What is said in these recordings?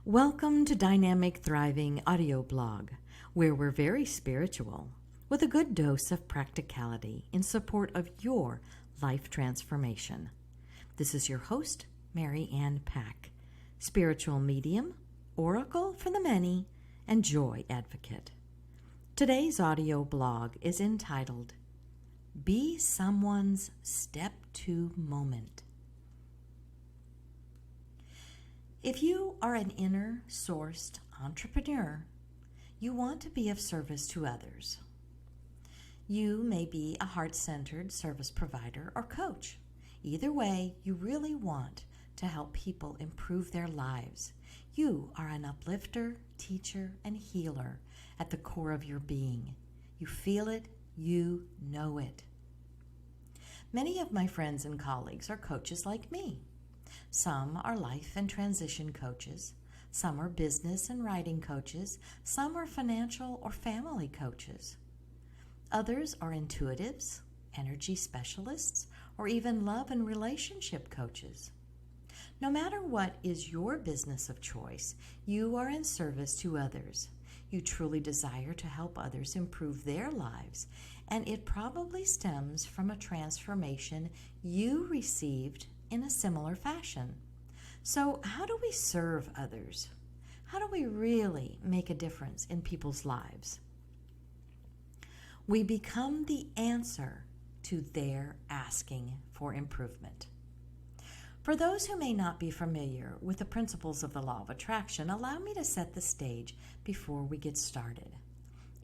Welcome to Dynamic Thriving Audio Blog, where we're very spiritual, with a good dose of practicality in support of your life transformation. This is your host, Mary Ann Pack, spiritual medium, oracle for the many, and joy advocate. Today's audio blog is entitled, Be Someone's Step 2 Moment. If you are an inner-sourced entrepreneur, you want to be of service to others. You may be a heart-centered service provider or coach. Either way, you really want to help people improve their lives. You are an uplifter, teacher, and healer at the core of your being. You feel it, you know it. Many of my friends and colleagues are coaches like me. Some are life and transition coaches, some are business and writing coaches, some are financial or family coaches. Others are intuitives, energy specialists, or even love and relationship coaches. No matter what is your business of choice, you are in service to others. You truly desire to help others improve their lives, and it probably stems from a transformation you received in a similar fashion. So how do we serve others? How do we really make a difference in people's lives? We become the answer to their asking for improvement. For those who may not be familiar with the principles of the law of attraction, allow me to set the stage before we get started.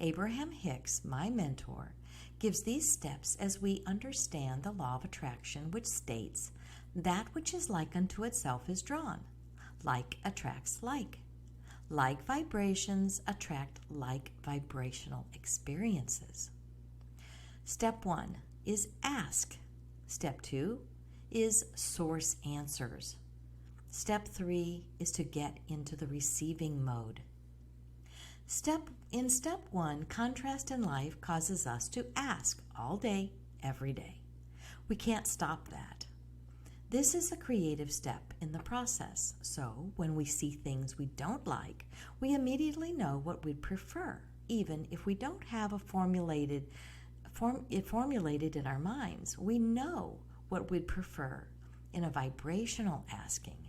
Abraham Hicks, my mentor, gives these steps as we understand the law of attraction, which states, that which is like unto itself is drawn. Like attracts like. Like vibrations attract like vibrational experiences. Step 1 is ask. Step 2 is source answers. Step 3 is to get into the receiving mode. In step 1, contrast in life causes us to ask all day, every day. We can't stop that. This is a creative step in the process, so when we see things we don't like, we immediately know what we'd prefer, even if we don't have it formulated in our minds. We know what we'd prefer in a vibrational asking.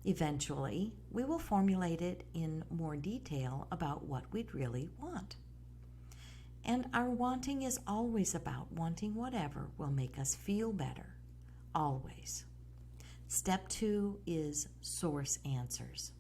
Eventually, we will formulate it in more detail about what we'd really want. And our wanting is always about wanting whatever will make us feel better. Always. Step 2 is source answers.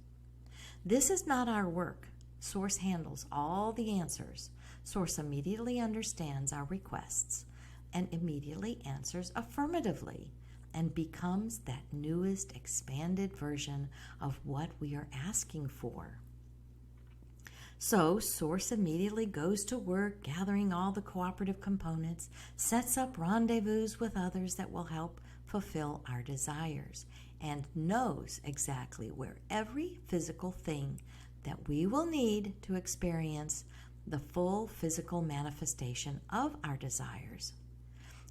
This is not our work. Source handles all the answers. Source immediately understands our requests and immediately answers affirmatively and becomes that newest expanded version of what we are asking for. So, Source immediately goes to work gathering all the cooperative components, sets up rendezvous with others that will help fulfill our desires, and knows exactly where every physical thing that we will need to experience the full physical manifestation of our desires.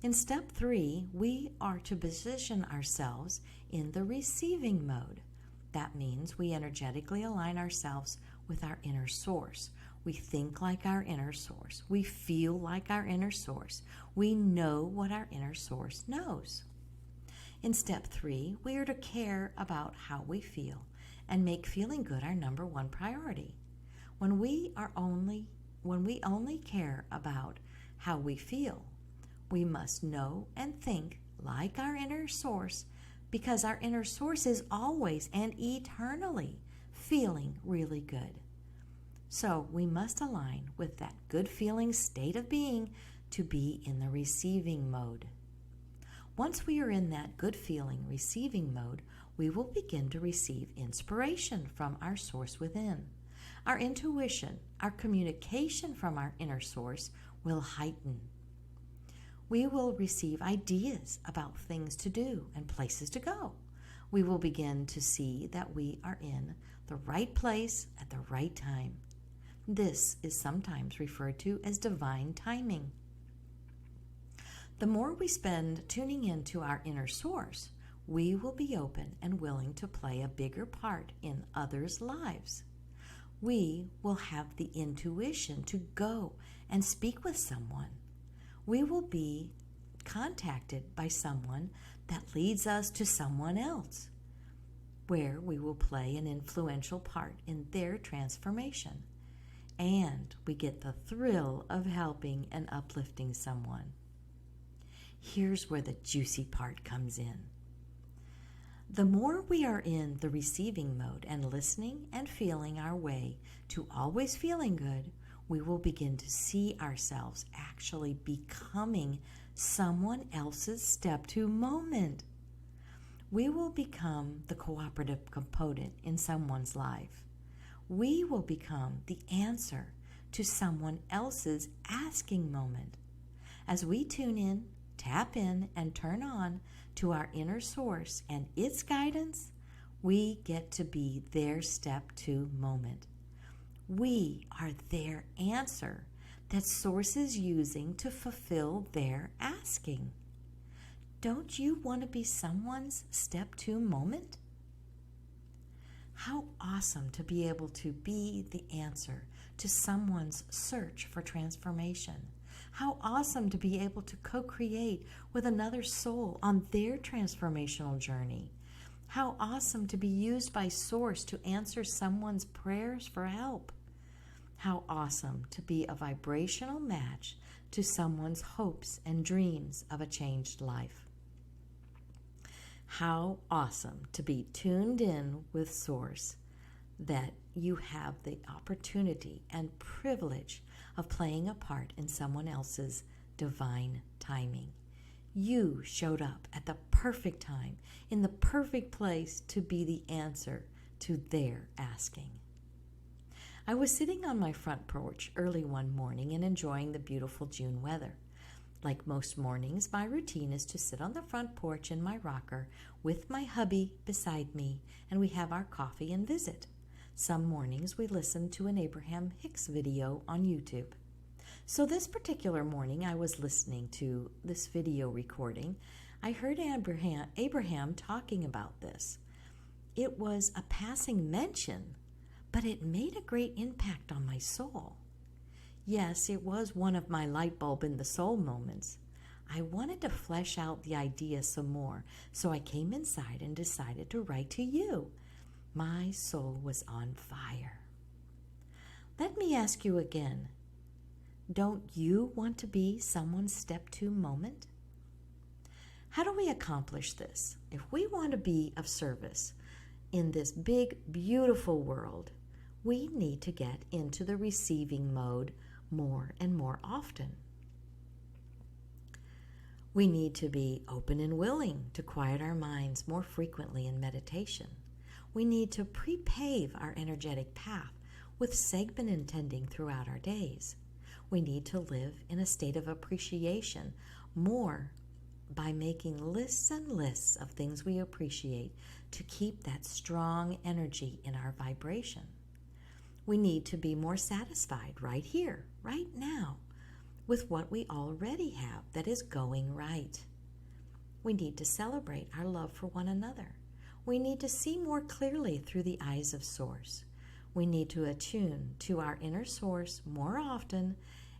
In step 3, we are to position ourselves in the receiving mode. That means we energetically align ourselves with our inner source. We think like our inner source. We feel like our inner source. We know what our inner source knows. In step 3, we are to care about how we feel and make feeling good our number one priority. When we only care about how we feel, we must know and think like our inner source, because our inner source is always and eternally feeling really good. So we must align with that good feeling state of being to be in the receiving mode. Once we are in that good feeling receiving mode, we will begin to receive inspiration from our source within. Our intuition, our communication from our inner source will heighten. We will receive ideas about things to do and places to go. We will begin to see that we are in the right place at the right time. This is sometimes referred to as divine timing. The more we spend tuning into our inner source, we will be open and willing to play a bigger part in others' lives. We will have the intuition to go and speak with someone. We will be contacted by someone that leads us to someone else, where we will play an influential part in their transformation. And we get the thrill of helping and uplifting someone. Here's where the juicy part comes in. The more we are in the receiving mode and listening and feeling our way to always feeling good, we will begin to see ourselves actually becoming someone else's step to moment. We will become the cooperative component in someone's life. We will become the answer to someone else's asking moment. As we tune in, tap in, and turn on to our inner source and its guidance, we get to be their step to moment. We are their answer that source is using to fulfill their asking. Don't you want to be someone's step to moment? How awesome to be able to be the answer to someone's search for transformation. How awesome to be able to co-create with another soul on their transformational journey. How awesome to be used by Source to answer someone's prayers for help. How awesome to be a vibrational match to someone's hopes and dreams of a changed life. How awesome to be tuned in with Source, that you have the opportunity and privilege of playing a part in someone else's divine timing. You showed up at the perfect time, in the perfect place to be the answer to their asking. I was sitting on my front porch early one morning and enjoying the beautiful June weather. Like most mornings, my routine is to sit on the front porch in my rocker with my hubby beside me, and we have our coffee and visit. Some mornings we listen to an Abraham Hicks video on YouTube. So this particular morning I was listening to this video recording. I heard Abraham talking about this. It was a passing mention, but it made a great impact on my soul. Yes, it was one of my light bulb in the soul moments. I wanted to flesh out the idea some more, so I came inside and decided to write to you. My soul was on fire. Let me ask you again, don't you want to be someone's step to moment? How do we accomplish this? If we want to be of service in this big, beautiful world, we need to get into the receiving mode more and more often. We need to be open and willing to quiet our minds more frequently in meditation. We need to pre-pave our energetic path with segment intending throughout our days. We need to live in a state of appreciation more by making lists and lists of things we appreciate to keep that strong energy in our vibration. We need to be more satisfied right here, right now, with what we already have that is going right. We need to celebrate our love for one another. We need to see more clearly through the eyes of Source. We need to attune to our inner source more often,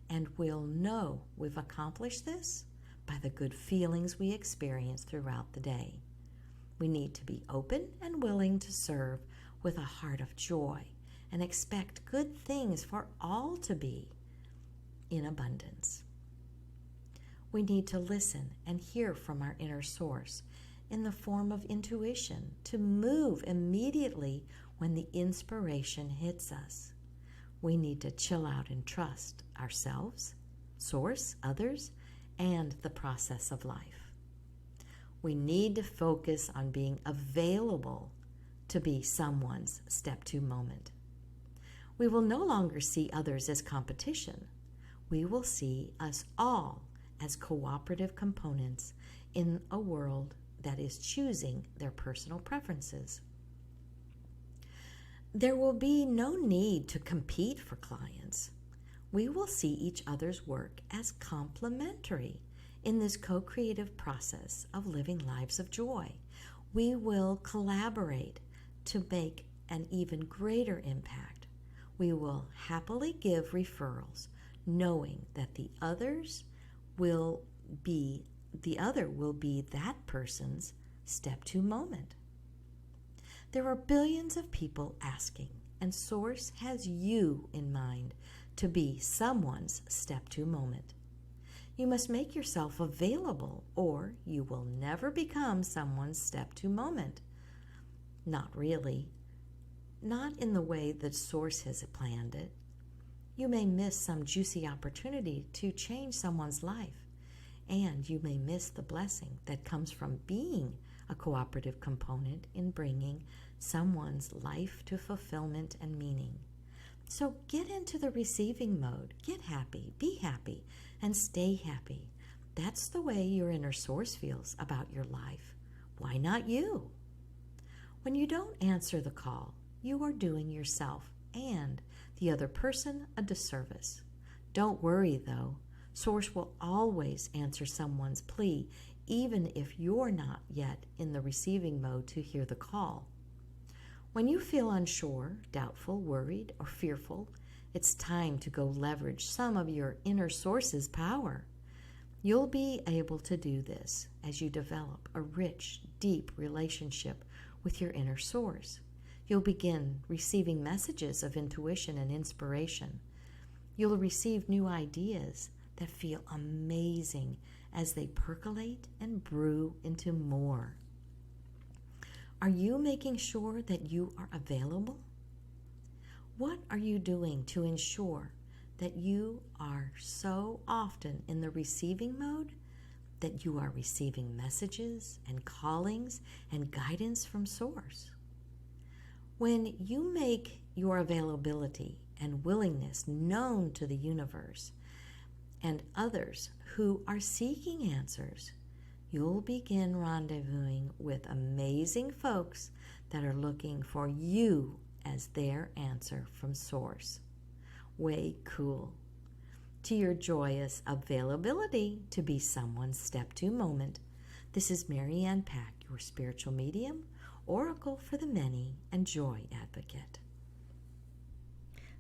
and we'll know we've accomplished this by the good feelings we experience throughout the day. We need to be open and willing to serve with a heart of joy and expect good things for all to be in abundance. We need to listen and hear from our inner source in the form of intuition to move immediately when the inspiration hits us. We need to chill out and trust ourselves, Source, others, and the process of life. We need to focus on being available to be someone's step to moment. We will no longer see others as competition. We will see us all as cooperative components in a world that is choosing their personal preferences. There will be no need to compete for clients. We will see each other's work as complementary in this co-creative process of living lives of joy. We will collaborate to make an even greater impact. We will happily give referrals, knowing that the other will be that person's step 2 moment. There are billions of people asking, and Source has you in mind to be someone's step 2 moment. You must make yourself available, or you will never become someone's step 2 moment. Not really. Not in the way that Source has planned it. You may miss some juicy opportunity to change someone's life, and you may miss the blessing that comes from being a cooperative component in bringing someone's life to fulfillment and meaning. So get into the receiving mode. Get happy, be happy, and stay happy. That's the way your inner Source feels about your life. Why not you? When you don't answer the call, you are doing yourself and the other person a disservice. Don't worry, though. Source will always answer someone's plea, even if you're not yet in the receiving mode to hear the call. When you feel unsure, doubtful, worried, or fearful, it's time to go leverage some of your inner Source's power. You'll be able to do this as you develop a rich, deep relationship with your inner Source. You'll begin receiving messages of intuition and inspiration. You'll receive new ideas that feel amazing as they percolate and brew into more. Are you making sure that you are available? What are you doing to ensure that you are so often in the receiving mode that you are receiving messages and callings and guidance from Source? When you make your availability and willingness known to the universe and others who are seeking answers, you'll begin rendezvousing with amazing folks that are looking for you as their answer from Source. Way cool. To your joyous availability to be someone's step 2 moment, this is Mary Ann Pack, your spiritual medium, oracle for the many, and joy advocate.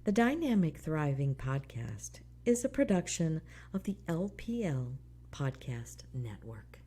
The Dynamic Thriving Podcast is a production of the LPL Podcast Network.